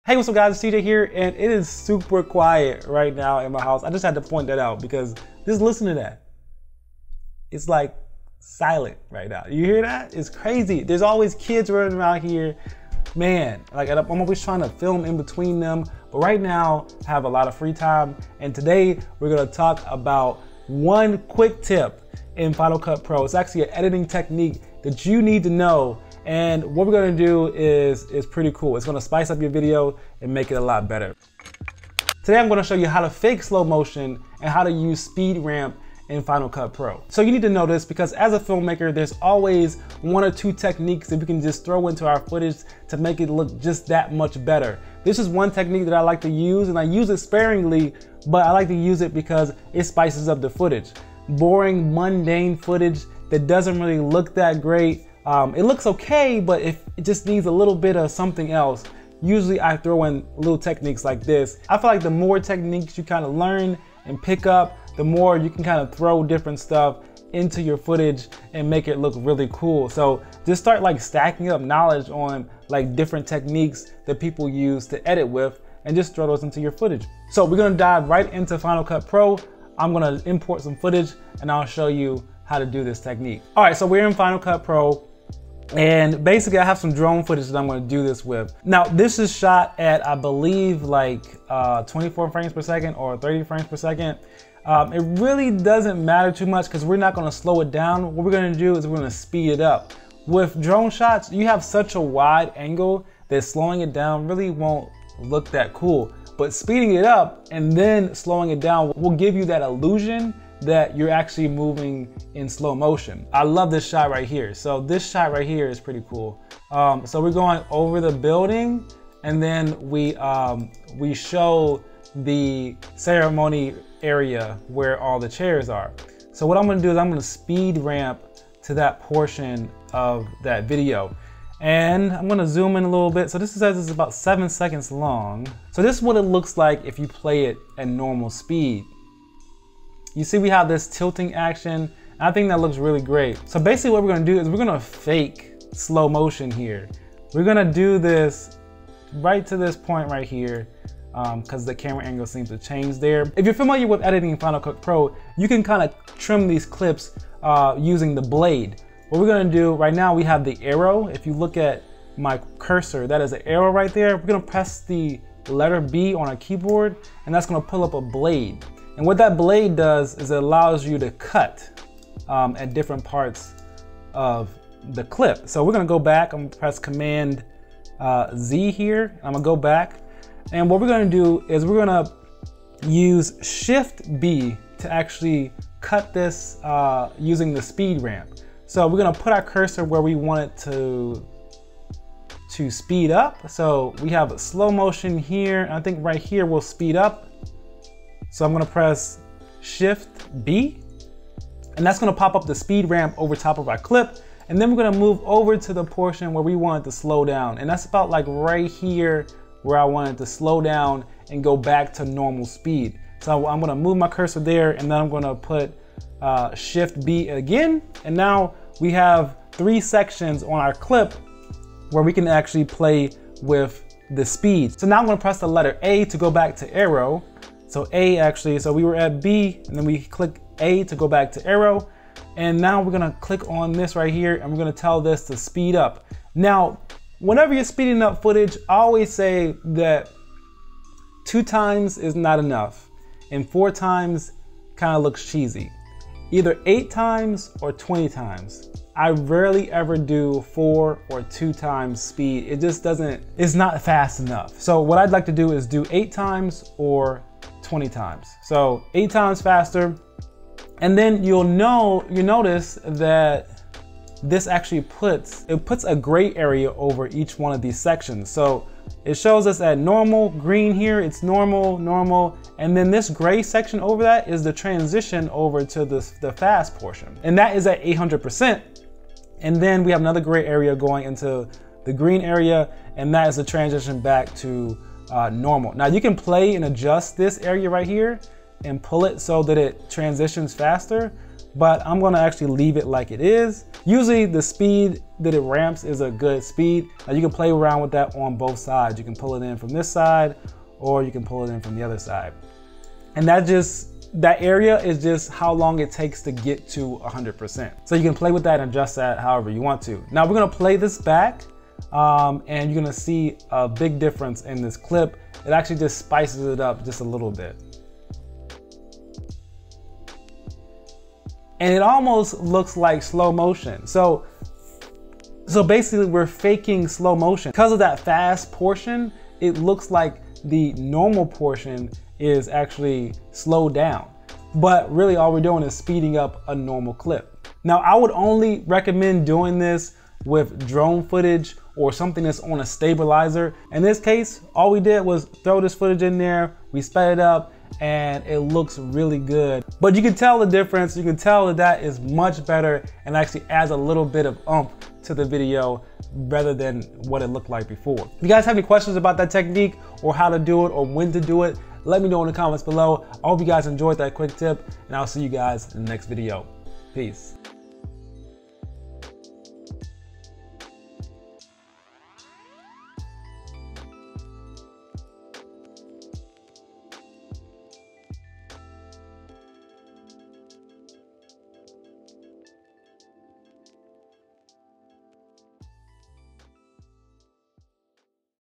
Hey, what's up guys, it's TJ here, and it is super quiet right now in my house. I just had to point that out because just listen to that. It's like silent right now. You hear that? It's crazy. There's always kids running around here. Man, like I'm always trying to film in between them. But right now, I have a lot of free time. And today, we're gonna talk about one quick tip in Final Cut Pro. It's actually an editing technique that you need to know. And what we're gonna do is pretty cool. It's gonna spice up your video and make it a lot better. Today I'm gonna show you how to fake slow motion and how to use speed ramp in Final Cut Pro. So you need to know this because as a filmmaker, there's always one or two techniques that we can just throw into our footage to make it look just that much better. This is one technique that I like to use, and I use it sparingly, but I like to use it because it spices up the footage. Boring, mundane footage that doesn't really look that great. It looks okay, but if it just needs a little bit of something else, usually I throw in little techniques like this. I feel like the more techniques you kind of learn and pick up, the more you can kind of throw different stuff into your footage and make it look really cool. So just start like stacking up knowledge on like different techniques that people use to edit with and just throw those into your footage. So we're gonna dive right into Final Cut Pro. I'm gonna import some footage and I'll show you how to do this technique. All right, so we're in Final Cut Pro. And basically I have some drone footage that I'm gonna do this with. Now this is shot at, I believe like 24 frames per second or 30 frames per second. It really doesn't matter too much because we're not gonna slow it down. What we're gonna do is we're gonna speed it up. With drone shots, you have such a wide angle that slowing it down really won't look that cool. But speeding it up and then slowing it down will give you that illusion that you're actually moving in slow motion. I love this shot right here. So this shot right here is pretty cool. So we're going over the building and then we show the ceremony area where all the chairs are. So what I'm gonna do is I'm gonna speed ramp to that portion of that video. And I'm gonna zoom in a little bit. So this says it's about 7 seconds long. So this is what it looks like if you play it at normal speed. You see we have this tilting action, and I think that looks really great. So basically what we're gonna do is we're gonna fake slow motion here. We're gonna do this right to this point right here because the camera angle seems to change there. If you're familiar with editing in Final Cut Pro, you can kind of trim these clips using the blade. What we're gonna do right now, we have the arrow. If you look at my cursor, that is an arrow right there. We're gonna press the letter B on our keyboard, and that's gonna pull up a blade. And what that blade does is it allows you to cut at different parts of the clip. So we're gonna go back, I'm gonna press Command Z here. I'm gonna go back. And what we're gonna do is we're gonna use Shift B to actually cut this using the speed ramp. So we're gonna put our cursor where we want it to speed up. So we have a slow motion here. And I think right here will speed up. So I'm gonna press Shift B, and that's gonna pop up the speed ramp over top of our clip. And then we're gonna move over to the portion where we want it to slow down. And that's about like right here where I want it to slow down and go back to normal speed. So I'm gonna move my cursor there, and then I'm gonna put Shift B again. And now we have 3 sections on our clip where we can actually play with the speed. So now I'm gonna press the letter A to go back to arrow. So A actually, so we were at B, and then we click A to go back to arrow. And now we're gonna click on this right here, and we're gonna tell this to speed up. Now, whenever you're speeding up footage, I always say that 2 times is not enough, and 4 times kind of looks cheesy. Either 8 times or 20 times. I rarely ever do 4 or 2 times speed. It just doesn't, it's not fast enough. So what I'd like to do is do 8 times or 20 times. So 8 times faster. And then you'll notice that this actually puts a gray area over each one of these sections. So it shows us at normal, green here, it's normal, normal. And then this gray section over that is the transition over to the fast portion. And that is at 800%. And then we have another gray area going into the green area, and that is the transition back to normal. Now you can play and adjust this area right here and pull it so that it transitions faster, but I'm gonna actually leave it like it is. Usually the speed that it ramps is a good speed. Now you can play around with that on both sides. You can pull it in from this side or you can pull it in from the other side. And that area is just how long it takes to get to 100%. So you can play with that and adjust that however you want to. Now we're gonna play this back and you're gonna see a big difference in this clip. It actually just spices it up just a little bit. And it almost looks like slow motion. So basically we're faking slow motion. Because of that fast portion, it looks like the normal portion is actually slowed down. But really all we're doing is speeding up a normal clip. Now I would only recommend doing this with drone footage or something that's on a stabilizer. In this case, all we did was throw this footage in there, we sped it up, and it looks really good. But you can tell the difference. You can tell that is much better and actually adds a little bit of oomph to the video rather than what it looked like before. If you guys have any questions about that technique or how to do it or when to do it, let me know in the comments below. I hope you guys enjoyed that quick tip, and I'll see you guys in the next video. Peace.